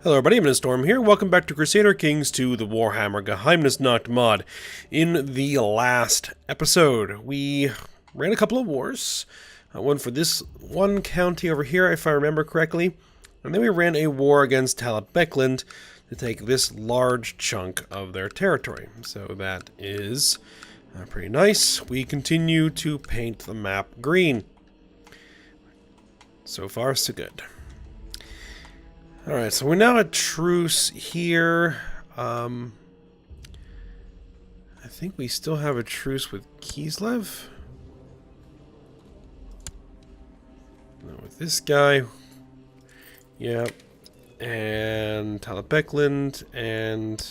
Hello everybody, I'm Storm here. Welcome back to Crusader Kings II, the Warhammer Geheimnisnacht mod. In the last episode, we ran a couple of wars. One for this one county over here, if I remember correctly. And then we ran a war against Talabecland to take this large chunk of their territory. So that is pretty nice. We continue to paint the map green. So far, so good. Alright, so we're now at truce here. I think we still have a truce with Kislev. No, with this guy. Yep. And Talabecland and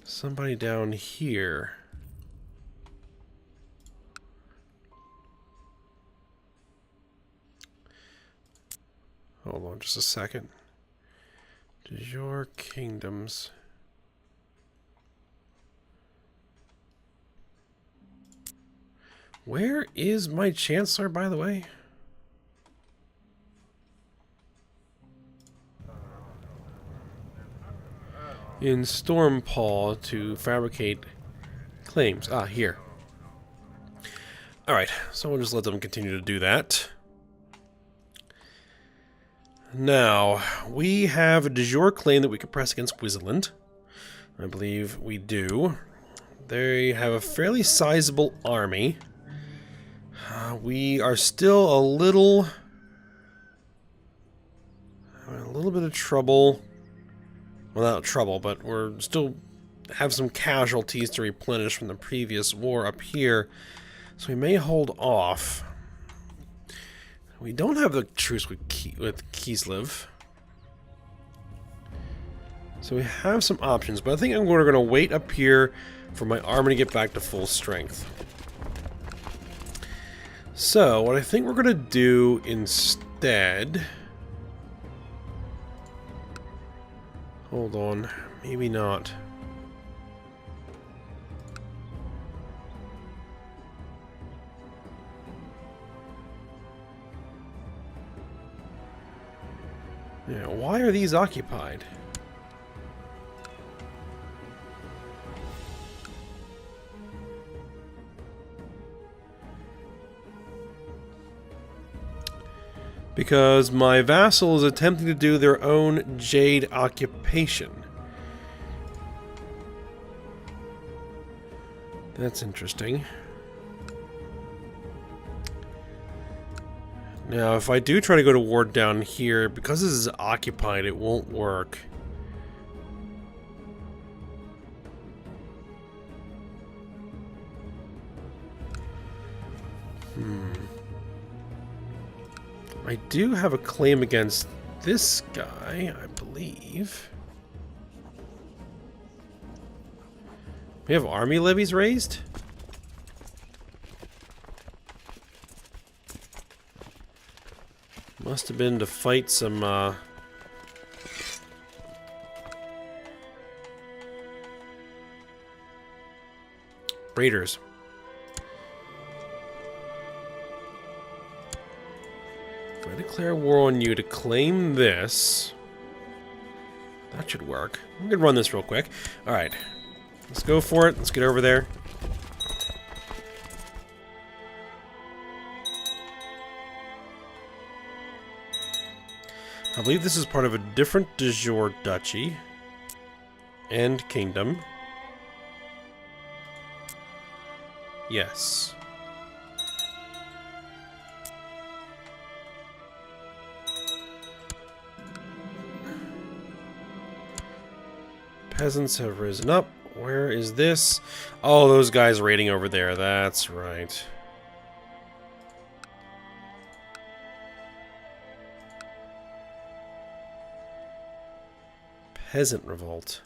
somebody down here. Hold on just a second. Your kingdoms. Where is my chancellor, by the way? In Stormpaw to fabricate claims. Ah, here. Alright, so we'll just let them continue to do that. Now, we have a de jure claim that we could press against Switzerland. I believe we do. They have a fairly sizable army. We are still a little bit of trouble. Well, not trouble, but we're still have some casualties to replenish from the previous war up here. So we may hold off. We don't have the truce with Kislev. So we have some options, but I think we're going to wait up here for my army to get back to full strength. So, what I think we're going to do instead... Hold on, maybe not. Yeah, why are these occupied? Because my vassal is attempting to do their own Jade occupation. That's interesting. Now, if I do try to go to war down here, because this is occupied, it won't work. I do have a claim against this guy, I believe. We have army levies raised? Must have been to fight some, raiders. If I declare war on you to claim this, that should work. I'm gonna run this real quick. Alright. Let's go for it. Let's get over there. I believe this is part of a different de jure duchy and kingdom. Yes. Peasants have risen up. Where is this? Oh, those guys raiding over there. That's right. Peasant revolt.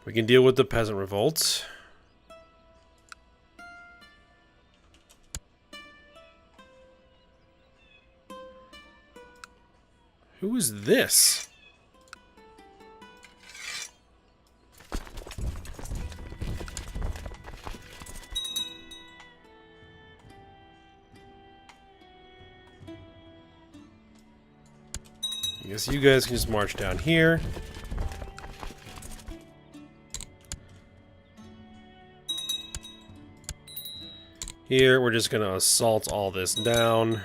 We can deal with the peasant revolts. Who is this? guess you guys can just march down here. Here, we're just gonna assault all this down.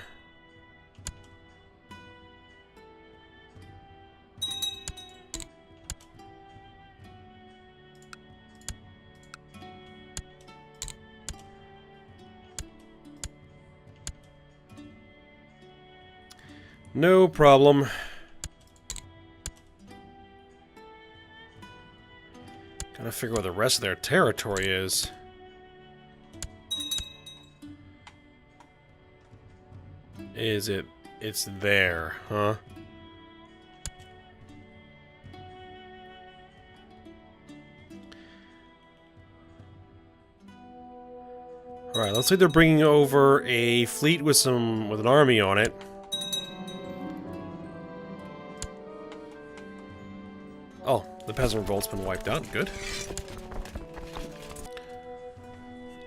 No problem. Gotta figure out what the rest of their territory is. Is it? It's there, huh? Alright, looks like they're bringing over a fleet with an army on it. Oh, the peasant revolt's been wiped out. Good.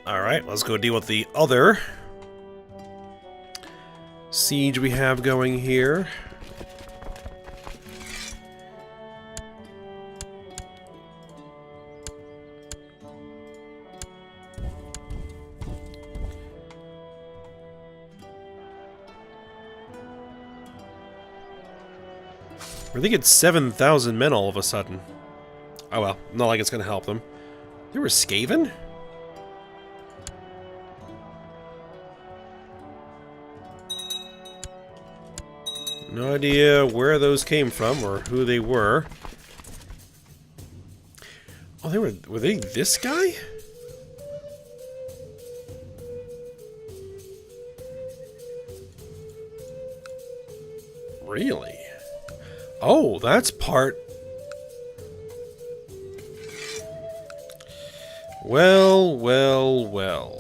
Alright, let's go deal with the other siege we have going here. I think it's 7,000 men all of a sudden. Oh well, not like it's gonna help them. They were Skaven? No idea where those came from or who they were. Oh, were they this guy? Really? Oh, that's part... Well, well, well.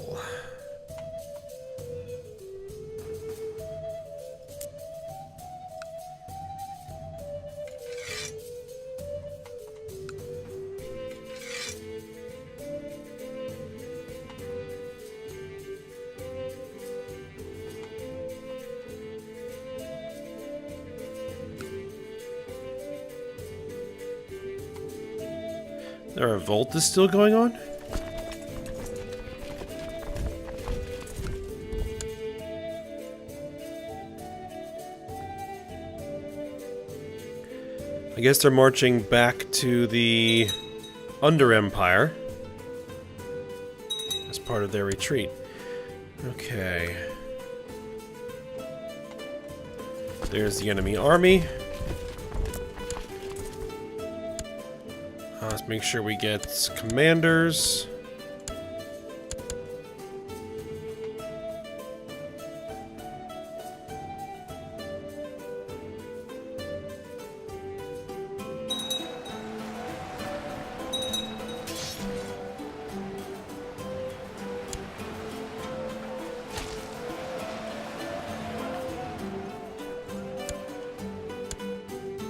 The revolt is still going on? I guess they're marching back to the Under Empire as part of their retreat. Okay. There's the enemy army. Let's make sure we get commanders.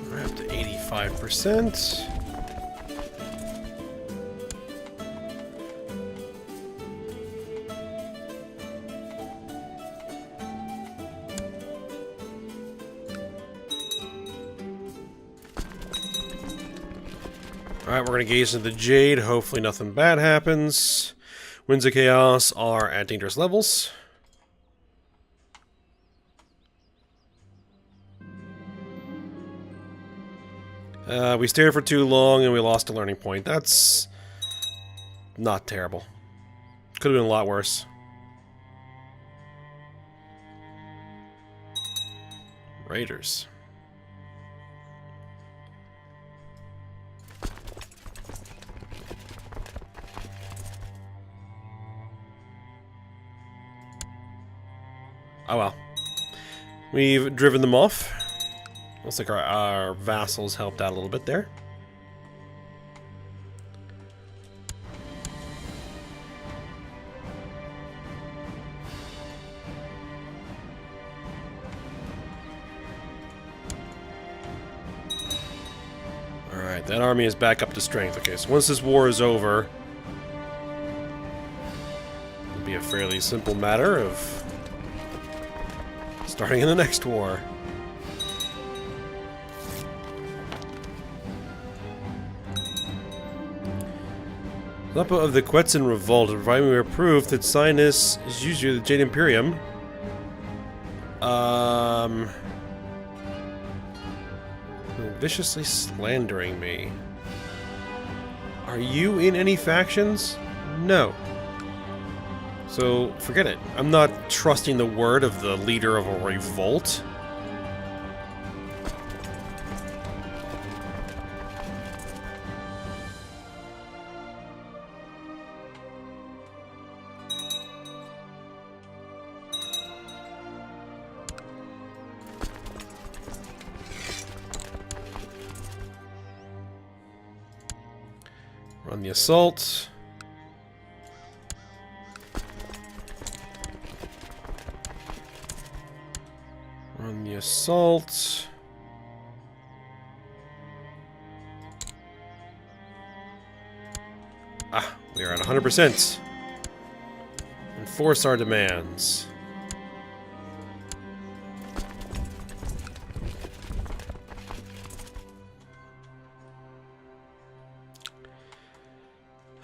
We're up to 85%. Alright, we're going to gaze into the Jade. Hopefully nothing bad happens. Winds of Chaos are at dangerous levels. We stayed for too long and we lost a learning point. That's not terrible. Could have been a lot worse. Raiders. Oh well. We've driven them off. Looks like our vassals helped out a little bit there. Alright, that army is back up to strength. Okay, so once this war is over, it'll be a fairly simple matter of starting in the next war. Lepa of the Quetzin Revolt, providing me with proof that Sinus is usually the Jade Imperium. Viciously slandering me. Are you in any factions? No. So, forget it. I'm not trusting the word of the leader of a revolt. Run the assault. Run the assault. Ah, we are at 100%. Enforce our demands.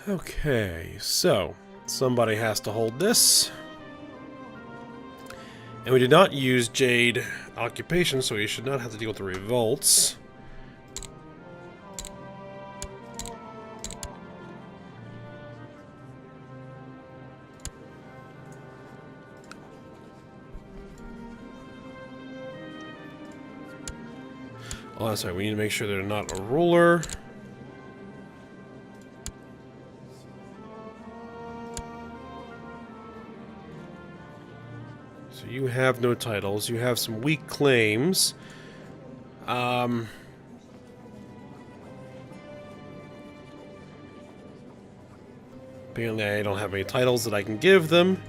Okay, so somebody has to hold this. And we did not use Jade Occupation, so we should not have to deal with the revolts. Oh, that's right, we need to make sure they're not a ruler. So you have no titles. You have some weak claims. Apparently I don't have any titles that I can give them.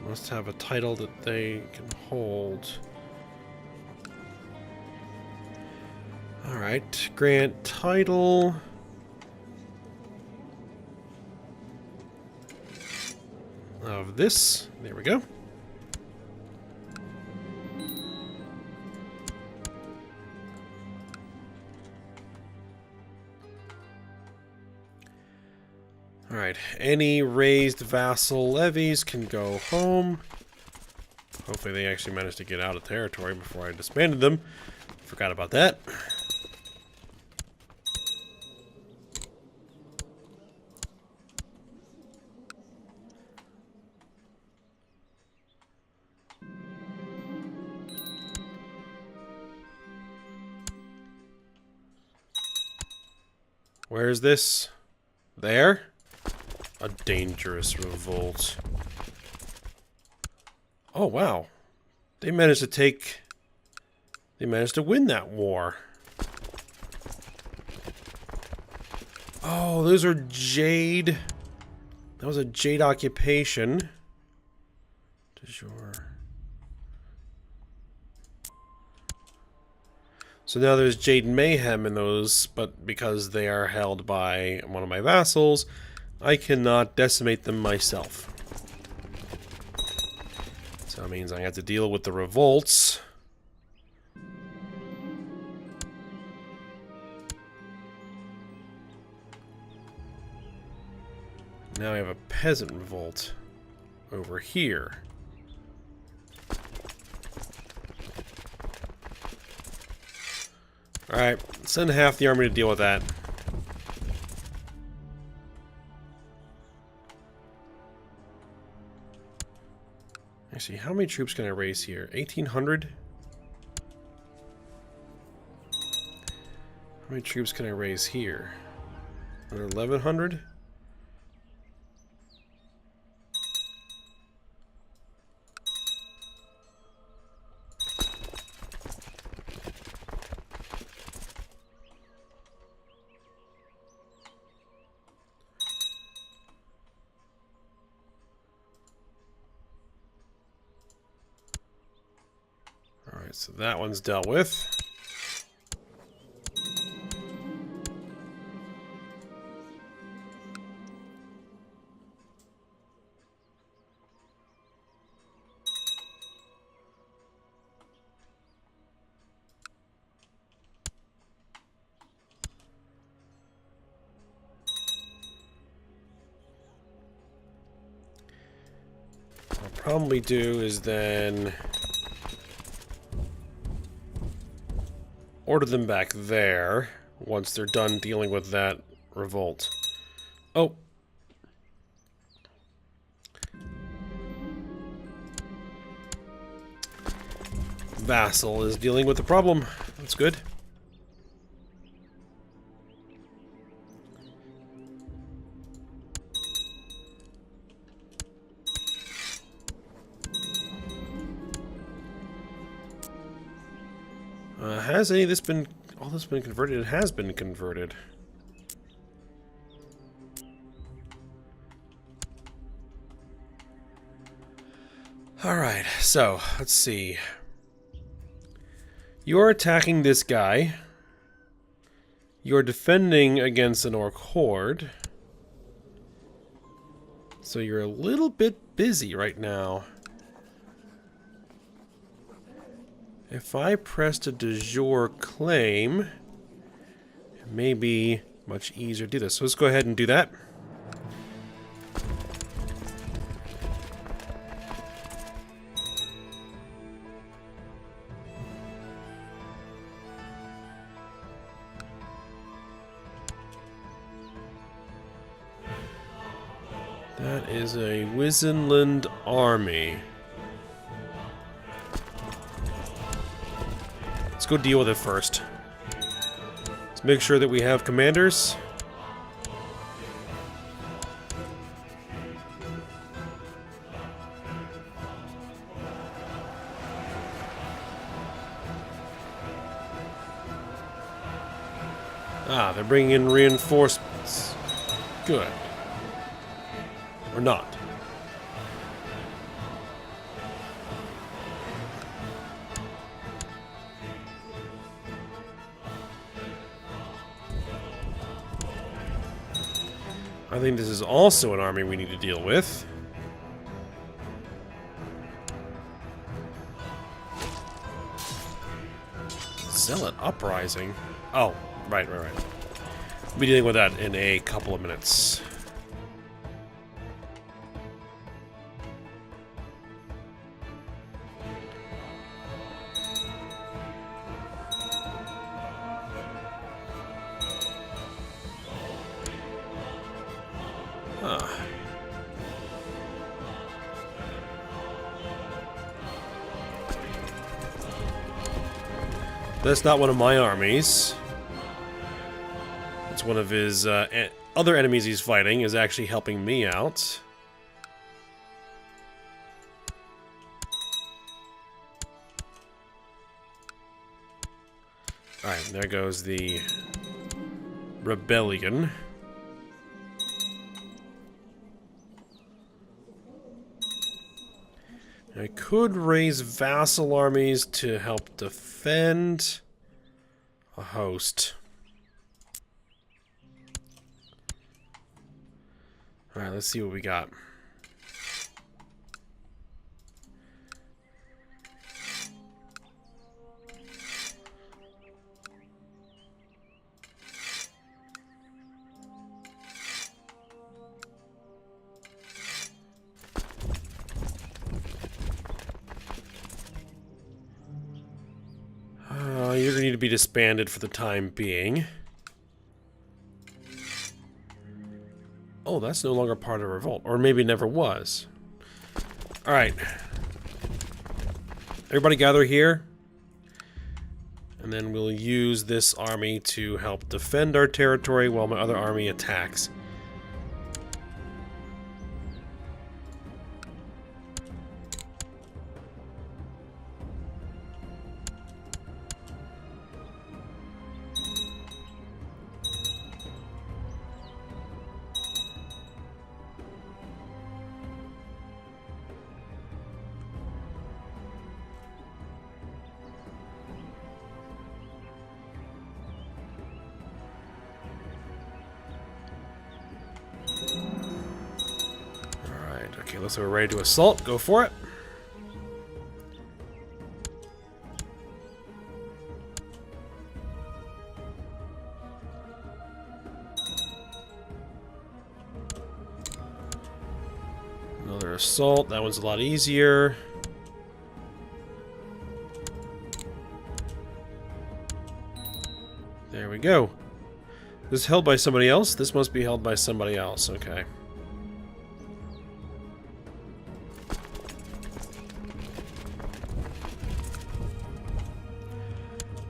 Must have a title that they can hold. Alright, grant title. Of this. There we go. Alright, any raised vassal levies can go home. Hopefully they actually managed to get out of territory before I disbanded them. Forgot about that. Where's this? There? A dangerous revolt. Oh, wow. They managed to take... They managed to win that war. Oh, those are Jade... That was a Jade occupation. De jure. So now there's Jade Mayhem in those, but because they are held by one of my vassals, I cannot decimate them myself. So that means I have to deal with the revolts. Now I have a peasant revolt over here. Alright, send half the army to deal with that. Actually, how many troops can I raise here? 1,800? How many troops can I raise here? Another 1,100? Alright, so that one's dealt with. probably do is then order them back there once they're done dealing with that revolt. Oh. Vassal is dealing with the problem. That's good. Has any of this been... all this been converted? It has been converted. Alright, so, let's see. You're attacking this guy. You're defending against an orc horde. So you're a little bit busy right now. If I pressed a de jure claim, it may be much easier to do this. So let's go ahead and do that. That is a Wizenland army. Let's go deal with it first. Let's make sure that we have commanders. Ah, they're bringing in reinforcements. Good. Or not. I think this is also an army we need to deal with. Zealot Uprising? Oh, right. We'll be dealing with that in a couple of minutes. That's not one of my armies. It's one of his other enemies he's fighting is actually helping me out. Alright, there goes the rebellion. I could raise vassal armies to help defend a host. Alright, let's see what we got. You're going to need to be disbanded for the time being. Oh, that's no longer part of revolt. Or maybe never was. Alright. Everybody gather here. And then we'll use this army to help defend our territory while my other army attacks. Okay, looks like we're ready to assault. Go for it. Another assault. That one's a lot easier. There we go. This is held by somebody else? This must be held by somebody else. Okay.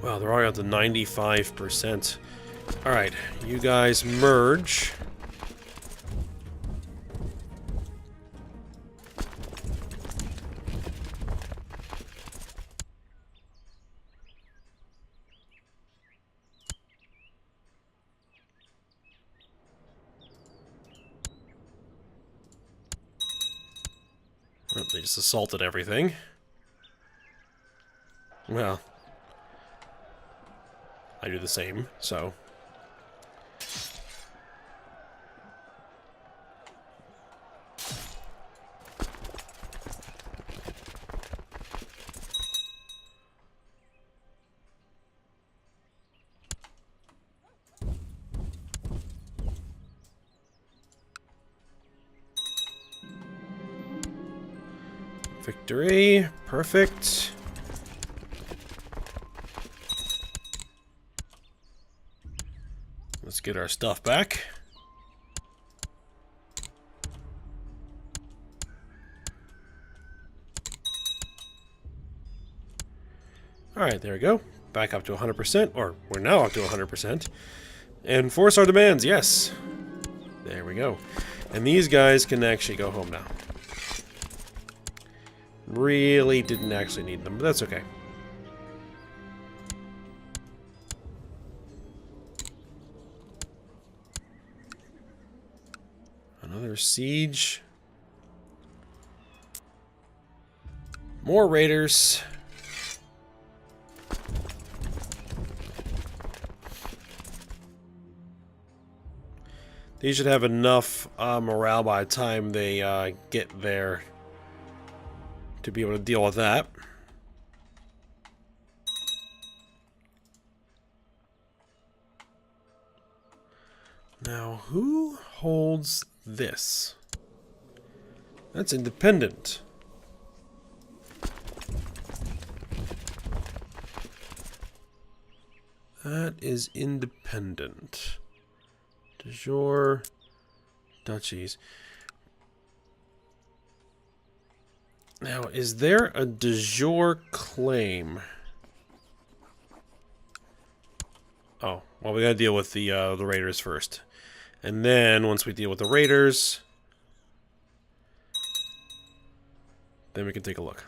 Wow, they're already up to 95%. Alright, you guys merge. Oh, they just assaulted everything. Well, I do the same, so... Victory. Perfect. Let's get our stuff back. Alright, there we go. Back up to 100%, or we're now up to 100%. And force our demands, yes. There we go. And these guys can actually go home now. Really didn't actually need them, but that's okay. Another siege. More raiders. They should have enough morale by the time they get there to be able to deal with that. Now, who holds this? That's independent. That is independent. De jure duchies. Now, is there a de jure claim? Oh, well, we gotta deal with the raiders first. And then, once we deal with the raiders, then we can take a look.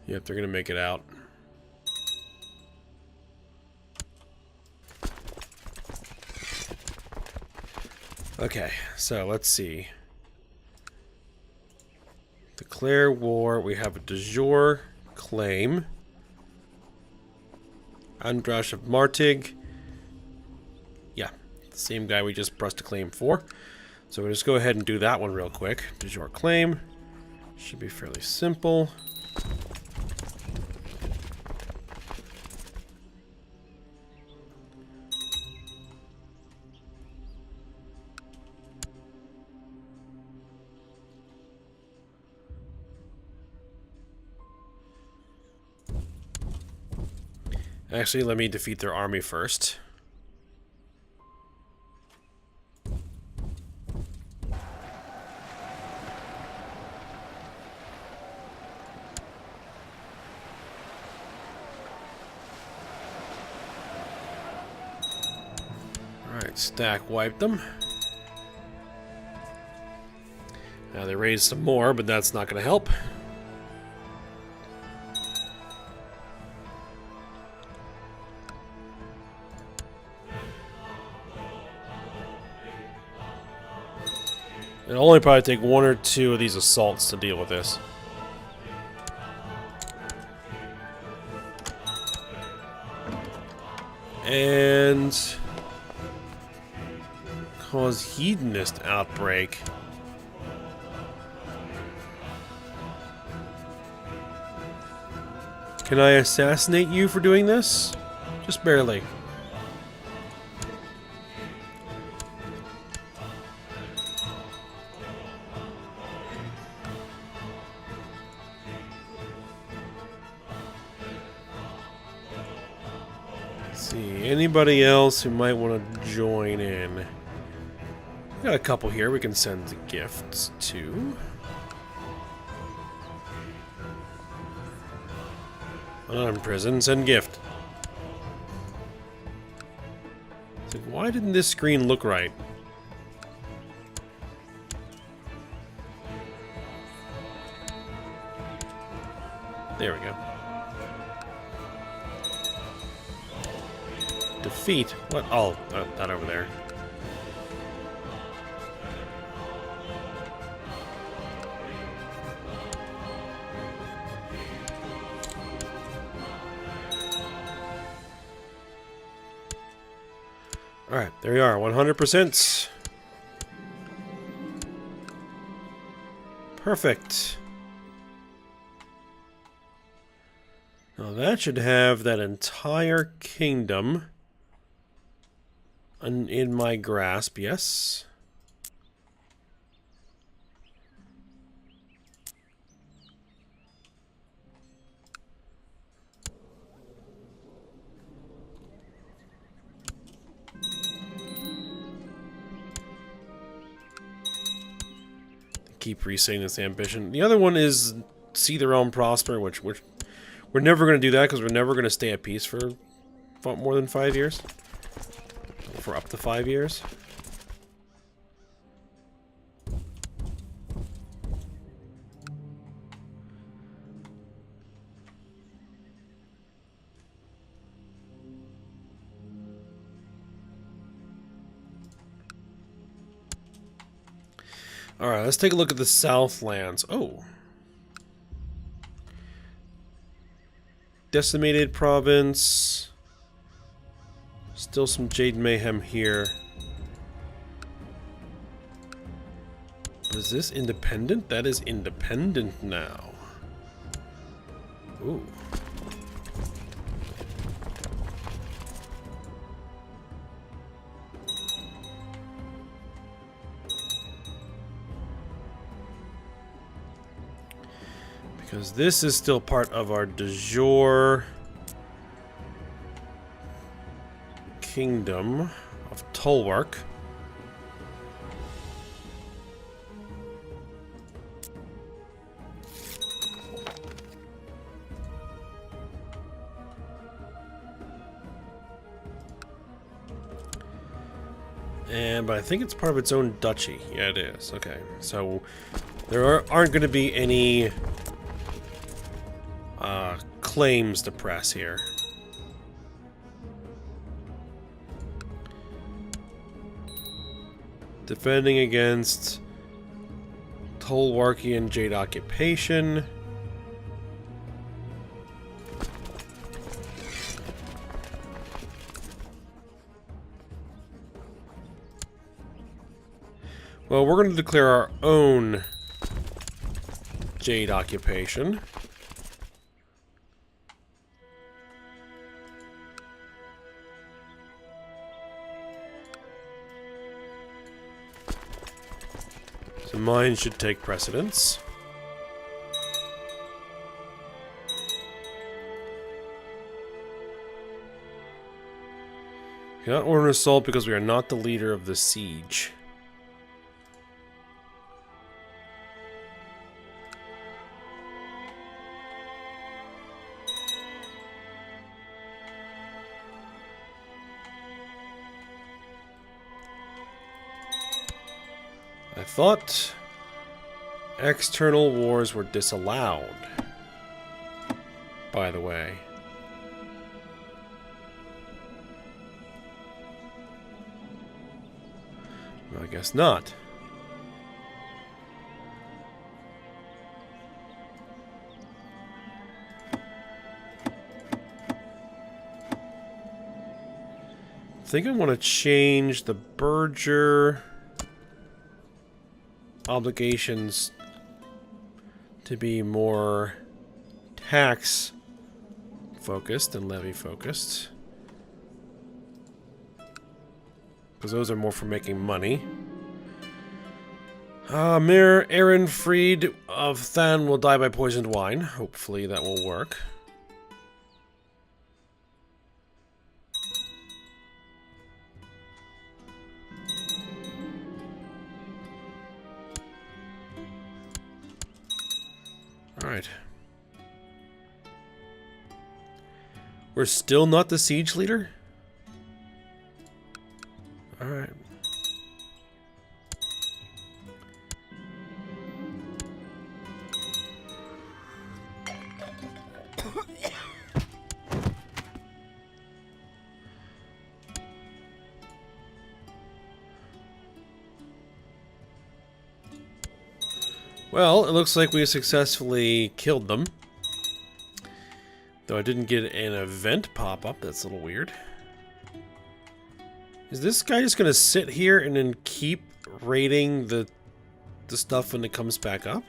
Yep, they're gonna make it out. Okay, so let's see. Declare war. We have a de jure claim. Andrash of Martig. Yeah, the same guy we just pressed a claim for. So we'll just go ahead and do that one real quick. De jure claim. Should be fairly simple. Actually, let me defeat their army first. Alright, stack wipe them. Now they raised some more, but that's not going to help. It'll only probably take one or two of these assaults to deal with this. And cause hedonist outbreak. Can I assassinate you for doing this? Just barely. Let's see, anybody else who might want to join in? We got a couple here we can send gifts to. I'm in prison, send gift. It's like, why didn't this screen look right? There we go. Defeat? What? Oh, that over there. Alright, there we are, 100%. Perfect. Now that should have that entire kingdom in my grasp, yes. Keep resetting this ambition. The other one is see the realm prosper, which we're never going to do that because we're never going to stay at peace for more than 5 years. For up to 5 years. Alright, let's take a look at the Southlands. Oh. Decimated province. Still some Jade Mayhem here. Is this independent? That is independent now. Ooh. Because this is still part of our de jure kingdom of Tulwark. But I think it's part of its own duchy. Yeah, it is. Okay, so there aren't going to be any claims to press here. Defending against Tulwarkian Jade occupation. Well, we're going to declare our own Jade occupation. So mine should take precedence. Cannot order an assault because we are not the leader of the siege. I thought external wars were disallowed, by the way. Well, I guess not. I think I want to change the Berger obligations to be more tax focused and levy focused. Because those are more for making money. Mir Ehrenfried of Than will die by poisoned wine. Hopefully that will work. Alright. We're still not the siege leader? Alright. Well, it looks like we successfully killed them. Though I didn't get an event pop-up, that's a little weird. Is this guy just gonna sit here and then keep raiding the stuff when it comes back up?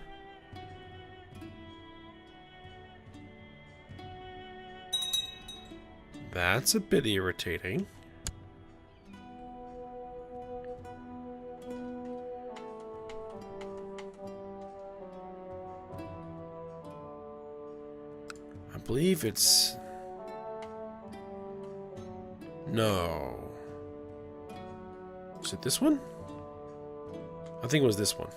That's a bit irritating. I believe it's... No. Is it this one? I think it was this one.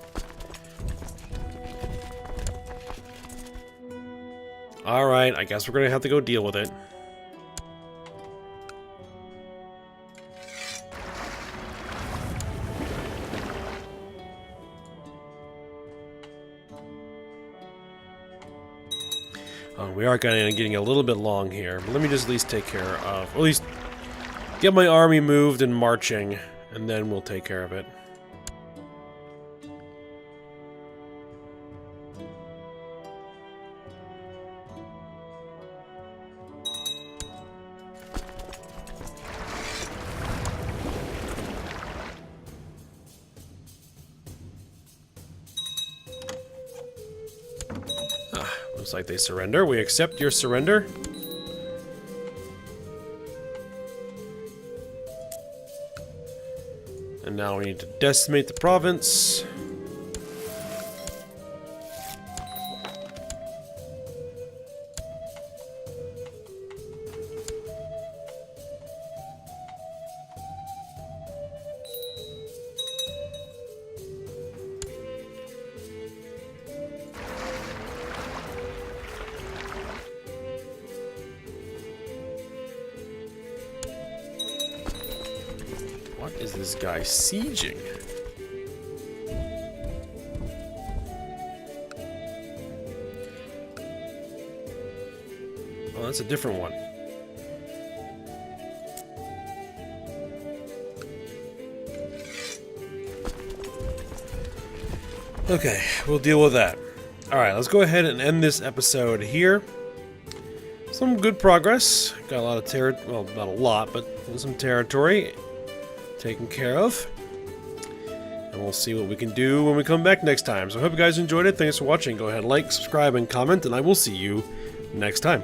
Alright, I guess we're gonna have to go deal with it. We are getting a little bit long here, but let me just at least take care of, or at least get my army moved and marching, and then we'll take care of it. Looks like they surrender. We accept your surrender. And now we need to decimate the province. What is this guy sieging? Oh, that's a different one. Okay, we'll deal with that. Alright, let's go ahead and end this episode here. Some good progress. Got a lot of territory, well, not a lot, but some territory taken care of. And we'll see what we can do when we come back next time. So I hope you guys enjoyed it. Thanks for watching. Go ahead, like, subscribe, and comment, and I will see you next time.